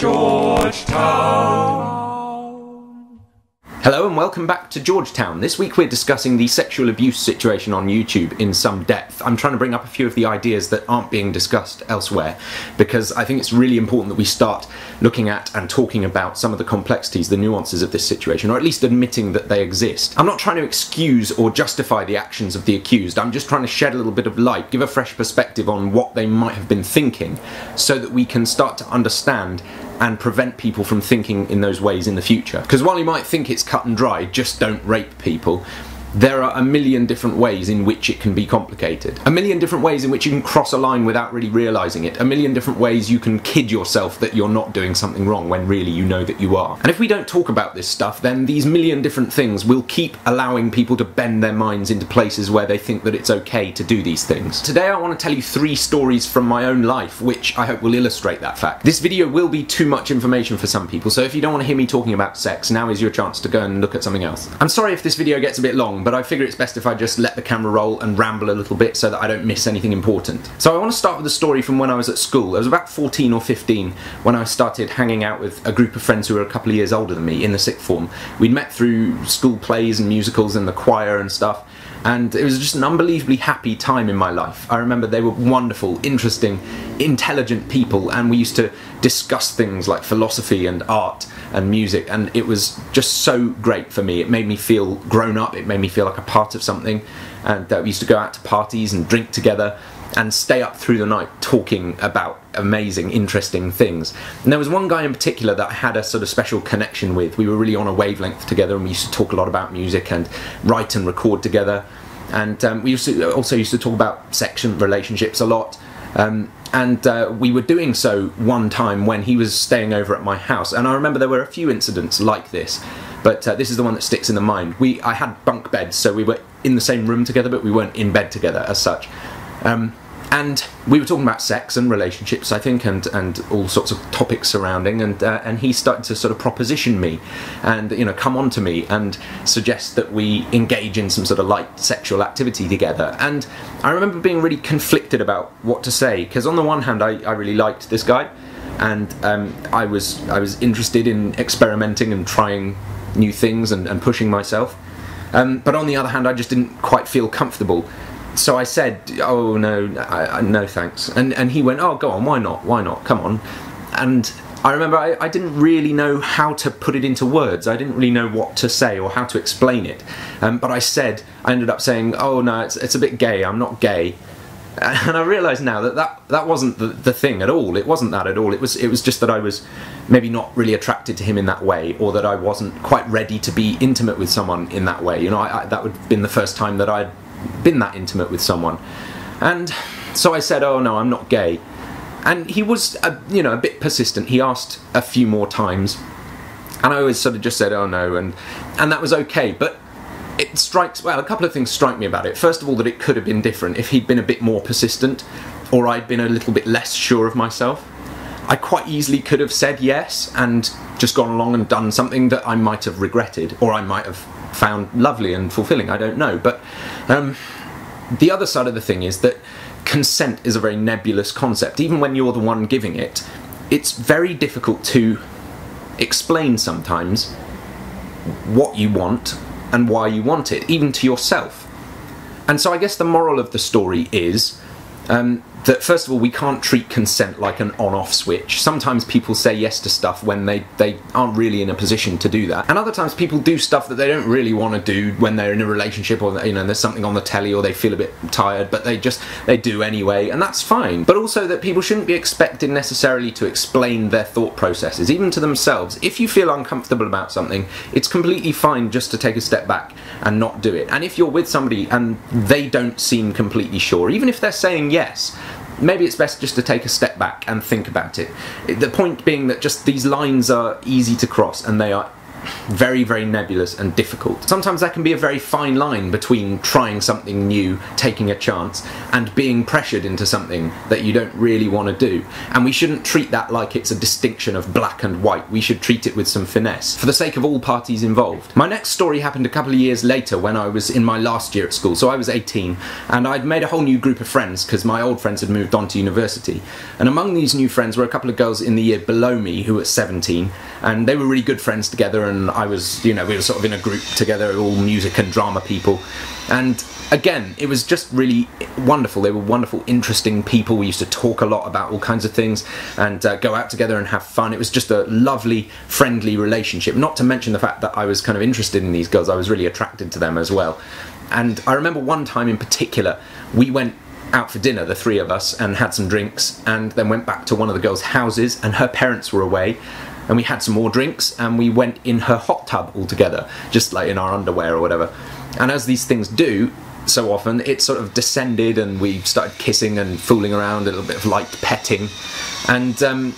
Georgetown. Hello and welcome back to Georgetown. This week we're discussing the sexual abuse situation on YouTube in some depth. I'm trying to bring up a few of the ideas that aren't being discussed elsewhere because I think it's really important that we start looking at and talking about some of the complexities, the nuances of this situation, or at least admitting that they exist. I'm not trying to excuse or justify the actions of the accused. I'm just trying to shed a little bit of light, give a fresh perspective on what they might have been thinking so that we can start to understand and prevent people from thinking in those ways in the future. Because while you might think it's cut and dry, just don't rape people, there are a million different ways in which it can be complicated. A million different ways in which you can cross a line without really realising it. A million different ways you can kid yourself that you're not doing something wrong when really you know that you are. And if we don't talk about this stuff, then these million different things will keep allowing people to bend their minds into places where they think that it's okay to do these things. Today I want to tell you 3 stories from my own life which I hope will illustrate that fact. This video will be too much information for some people, so if you don't want to hear me talking about sex, now is your chance to go and look at something else. I'm sorry if this video gets a bit long, but I figure it's best if I just let the camera roll and ramble a little bit so that I don't miss anything important. So I want to start with a story from when I was at school. I was about 14 or 15 when I started hanging out with a group of friends who were a couple of years older than me in the sixth form. We'd met through school plays and musicals and the choir and stuff, and it was just an unbelievably happy time in my life. I remember they were wonderful, interesting, intelligent people, and we used to discuss things like philosophy and art and music, and it was just so great for me. It made me feel grown up, it made me feel like a part of something, and we used to go out to parties and drink together and stay up through the night talking about amazing, interesting things. And there was one guy in particular that I had a sort of special connection with. We were really on a wavelength together, and we used to talk a lot about music and write and record together. And we also used to talk about sex and relationships a lot. We were doing so one time when he was staying over at my house, and I remember there were a few incidents like this, but this is the one that sticks in the mind. I had bunk beds, so we were in the same room together, but we weren't in bed together as such. And we were talking about sex and relationships, I think, and all sorts of topics surrounding, and he started to sort of proposition me and, you know, come on to me and suggest that we engage in some sort of light sexual activity together. And I remember being really conflicted about what to say, because on the one hand I really liked this guy, and I was interested in experimenting and trying new things and pushing myself, but on the other hand I just didn't quite feel comfortable. So I said, oh no, no thanks. And he went, oh go on, why not, come on. And I remember I didn't really know how to put it into words. I didn't really know what to say or how to explain it. But I ended up saying, oh no, it's a bit gay, I'm not gay. And I realise now that wasn't the thing at all. It wasn't that at all. It was just that I was maybe not really attracted to him in that way, or that I wasn't quite ready to be intimate with someone in that way. You know, that would have been the first time that I'd been that intimate with someone. And so I said, oh no, I'm not gay. And he was a bit persistent. He asked a few more times, and I always sort of just said, oh no, and that was okay. But a couple of things strike me about it. First of all, that it could have been different if he'd been a bit more persistent, or I'd been a little bit less sure of myself. I quite easily could have said yes and just gone along and done something that I might have regretted, or I might have found lovely and fulfilling, I don't know. But the other side of the thing is that consent is a very nebulous concept. Even when you're the one giving it, it's very difficult to explain sometimes what you want and why you want it, even to yourself. And so I guess the moral of the story is that first of all, we can't treat consent like an on-off switch. Sometimes people say yes to stuff when they aren't really in a position to do that, and other times people do stuff that they don't really want to do when they're in a relationship, or there's something on the telly, or they feel a bit tired, but they do anyway, and that's fine. But also that people shouldn't be expected necessarily to explain their thought processes, even to themselves. If you feel uncomfortable about something, it's completely fine just to take a step back and not do it. And if you're with somebody and they don't seem completely sure, even if they're saying yes, maybe it's best just to take a step back and think about it. The point being that just these lines are easy to cross, and they are very, very nebulous and difficult. Sometimes that can be a very fine line between trying something new, taking a chance, and being pressured into something that you don't really want to do. And we shouldn't treat that like it's a distinction of black and white. We should treat it with some finesse, for the sake of all parties involved. My next story happened a couple of years later when I was in my last year at school. So I was 18, and I'd made a whole new group of friends because my old friends had moved on to university. And among these new friends were a couple of girls in the year below me who were 17, and they were really good friends together, and I was, you know, we were sort of in a group together, all music and drama people. And again, it was just really wonderful. They were wonderful, interesting people. We used to talk a lot about all kinds of things and go out together and have fun. It was just a lovely, friendly relationship, not to mention the fact that I was kind of interested in these girls. I was really attracted to them as well. And I remember one time in particular, we went out for dinner, the three of us, and had some drinks, and then went back to one of the girls' houses, and her parents were away, and we had some more drinks, and we went in her hot tub all together, just like in our underwear or whatever. And as these things do so often, it sort of descended, and we started kissing and fooling around, a little bit of light petting, and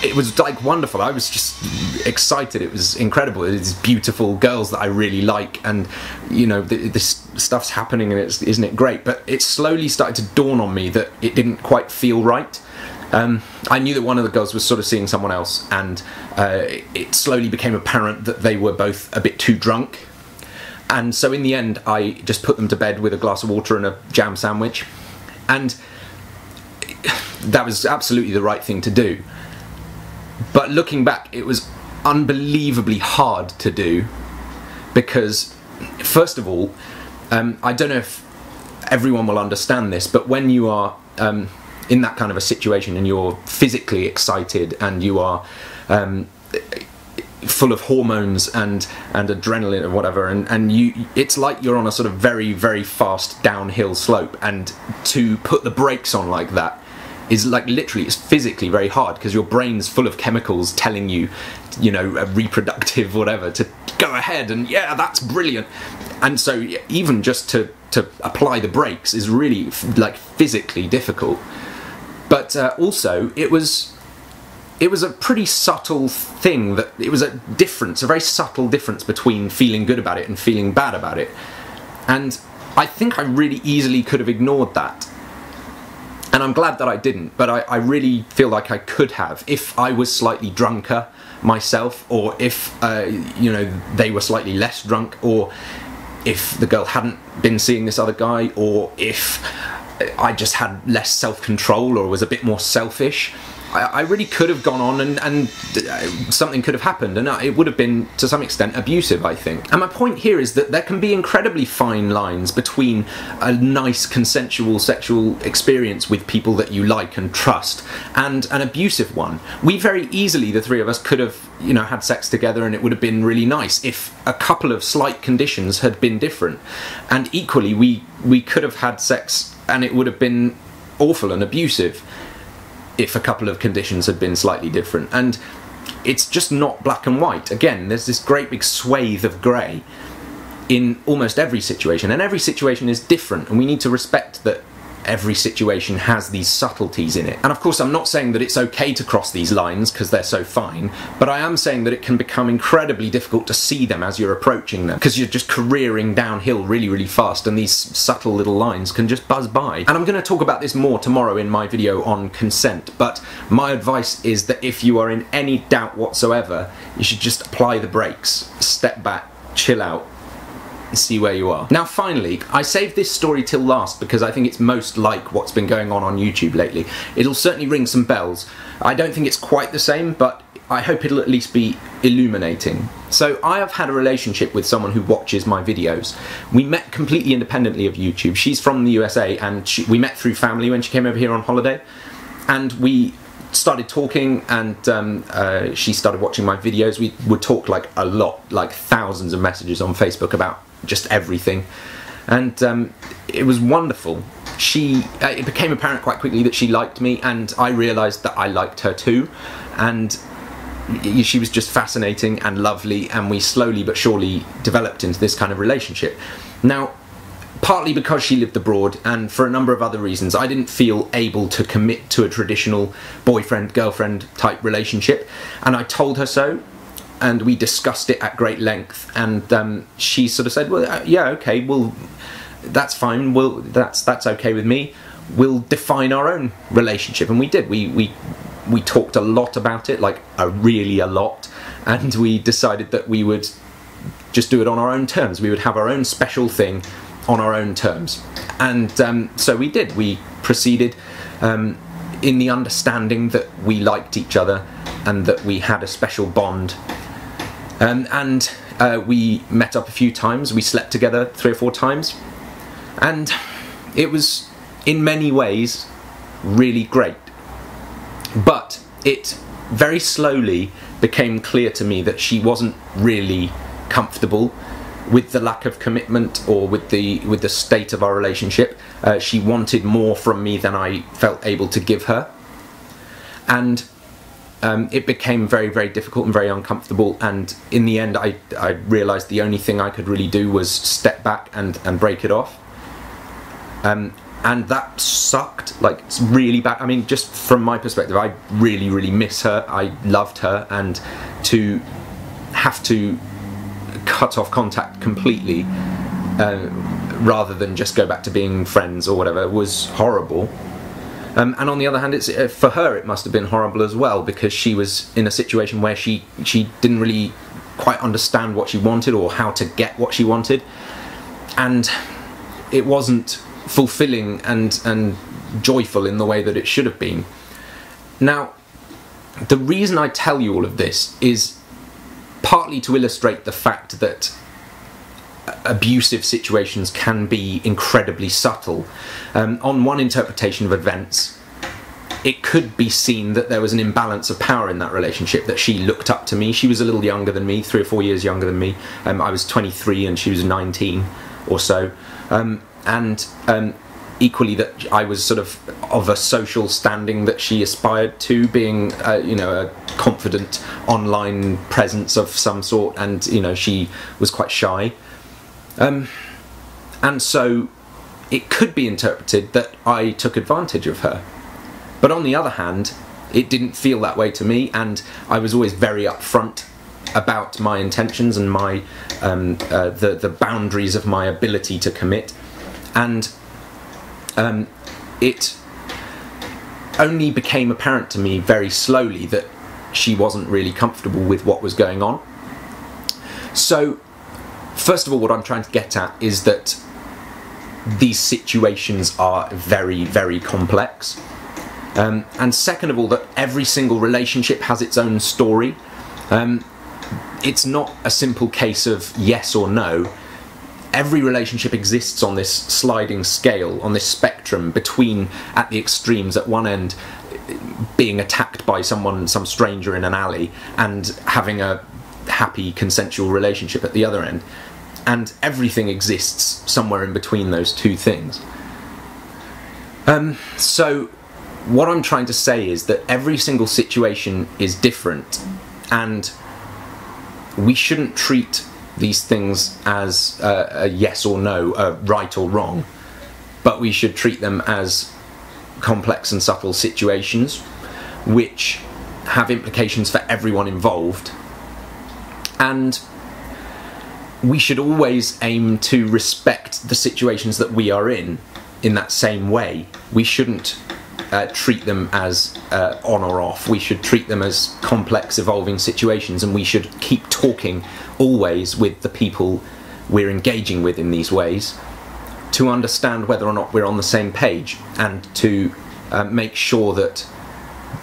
it was like wonderful. I was just excited. It was incredible. These beautiful girls that I really like, and you know, this stuff's happening, and isn't it great? But it slowly started to dawn on me that it didn't quite feel right. I knew that one of the girls was sort of seeing someone else, and it slowly became apparent that they were both a bit too drunk. And so in the end, I just put them to bed with a glass of water and a jam sandwich, and that was absolutely the right thing to do. But looking back, it was unbelievably hard to do, because first of all, I don't know if everyone will understand this, but when you are in that kind of a situation and you're physically excited and you are full of hormones and adrenaline or whatever, and it's like you're on a sort of very, very fast downhill slope, and to put the brakes on like that is like literally, it's physically very hard, because your brain's full of chemicals telling you, you know, a reproductive whatever, to go ahead and yeah, that's brilliant. And so even just to apply the brakes is really like physically difficult. But also it was a pretty subtle thing, that it was a difference, a very subtle difference between feeling good about it and feeling bad about it. And I think I really easily could have ignored that. And I'm glad that I didn't, but I really feel like I could have, if I was slightly drunker myself, or if, you know, they were slightly less drunk, or if the girl hadn't been seeing this other guy, or if I just had less self-control or was a bit more selfish. I really could have gone on and something could have happened, and it would have been to some extent abusive, I think. And my point here is that there can be incredibly fine lines between a nice consensual sexual experience with people that you like and trust and an abusive one. We very easily, the three of us, could have, you know, had sex together, and it would have been really nice if a couple of slight conditions had been different. And equally, we could have had sex and it would have been awful and abusive if a couple of conditions had been slightly different. And it's just not black and white. Again, there's this great big swathe of grey in almost every situation, and every situation is different, and we need to respect that every situation has these subtleties in it. And of course, I'm not saying that it's okay to cross these lines because they're so fine, but I am saying that it can become incredibly difficult to see them as you're approaching them, because you're just careering downhill really, really fast, and these subtle little lines can just buzz by. And I'm going to talk about this more tomorrow in my video on consent, but my advice is that if you are in any doubt whatsoever, you should just apply the brakes, step back, chill out, see where you are. Now finally, I saved this story till last because I think it's most like what's been going on YouTube lately. It'll certainly ring some bells. I don't think it's quite the same, but I hope it'll at least be illuminating. So I have had a relationship with someone who watches my videos. We met completely independently of YouTube. She's from the USA, and we met through family when she came over here on holiday, and we started talking, and she started watching my videos. We would talk like a lot, like thousands of messages on Facebook about just everything, and it was wonderful. It became apparent quite quickly that she liked me, and I realised that I liked her too, and she was just fascinating and lovely, and we slowly but surely developed into this kind of relationship. Now, partly because she lived abroad, and for a number of other reasons, I didn't feel able to commit to a traditional boyfriend-girlfriend type relationship, and I told her so. and we discussed it at great length, and she sort of said, well, yeah, okay, well, that's fine, that's okay with me, we'll define our own relationship. And we did. We talked a lot about it, like really a lot, and we decided that we would just do it on our own terms. We would have our own special thing on our own terms. And so we did. We proceeded in the understanding that we liked each other and that we had a special bond. And we met up a few times. We slept together 3 or 4 times. And it was, in many ways, really great. But it very slowly became clear to me that she wasn't really comfortable with the lack of commitment or with the state of our relationship. She wanted more from me than I felt able to give her. And it became very, very difficult and very uncomfortable, and in the end I realised the only thing I could really do was step back and break it off. And that sucked, like, it's really bad. I mean, just from my perspective, I really, really miss her. I loved her, and to have to cut off contact completely rather than just go back to being friends or whatever was horrible. And on the other hand, for her it must have been horrible as well, because she was in a situation where she didn't really quite understand what she wanted or how to get what she wanted, and it wasn't fulfilling and joyful in the way that it should have been. Now, the reason I tell you all of this is partly to illustrate the fact that abusive situations can be incredibly subtle. On one interpretation of events, it could be seen that there was an imbalance of power in that relationship, that she looked up to me. She was a little younger than me, 3 or 4 years younger than me. I was 23 and she was 19 or so. And equally that I was sort of a social standing that she aspired to, being you know, a confident online presence of some sort, and you know, she was quite shy. And so it could be interpreted that I took advantage of her. But on the other hand, it didn't feel that way to me, and I was always very upfront about my intentions and my the boundaries of my ability to commit. And it only became apparent to me very slowly that she wasn't really comfortable with what was going on. So, first of all, what I'm trying to get at is that these situations are very, very complex. And second of all, that every single relationship has its own story. It's not a simple case of yes or no. Every relationship exists on this sliding scale, on this spectrum between, at the extremes, at one end being attacked by someone, some stranger in an alley, and having a happy consensual relationship at the other end. And everything exists somewhere in between those two things. So what I'm trying to say is that every single situation is different, and we shouldn't treat these things as a yes or no, a right or wrong, but we should treat them as complex and subtle situations which have implications for everyone involved. And we should always aim to respect the situations that we are in that same way. We shouldn't treat them as on or off. We should treat them as complex, evolving situations, and we should keep talking always with the people we're engaging with in these ways to understand whether or not we're on the same page, and to make sure that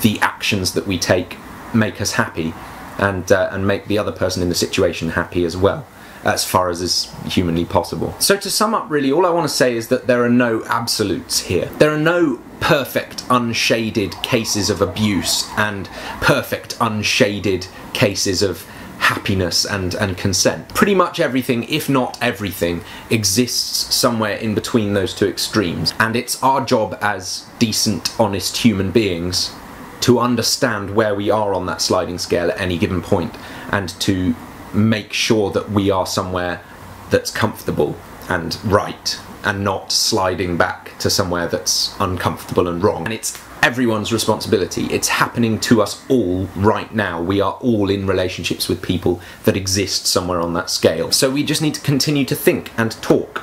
the actions that we take make us happy, and make the other person in the situation happy as well, as far as is humanly possible. So to sum up, really, all I want to say is that there are no absolutes here. There are no perfect, unshaded cases of abuse and perfect, unshaded cases of happiness and consent. Pretty much everything, if not everything, exists somewhere in between those two extremes. And it's our job as decent, honest human beings to understand where we are on that sliding scale at any given point, and to make sure that we are somewhere that's comfortable and right, and not sliding back to somewhere that's uncomfortable and wrong. And it's everyone's responsibility. It's happening to us all right now. We are all in relationships with people that exist somewhere on that scale. So we just need to continue to think and talk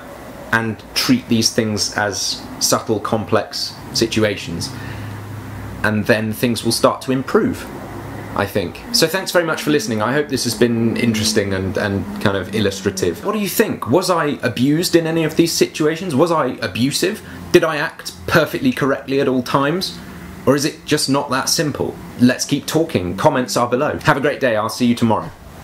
and treat these things as subtle, complex situations. And then things will start to improve, I think. So thanks very much for listening. I hope this has been interesting and kind of illustrative. What do you think? Was I abused in any of these situations? Was I abusive? Did I act perfectly correctly at all times? Or is it just not that simple? Let's keep talking. Comments are below. Have a great day. I'll see you tomorrow.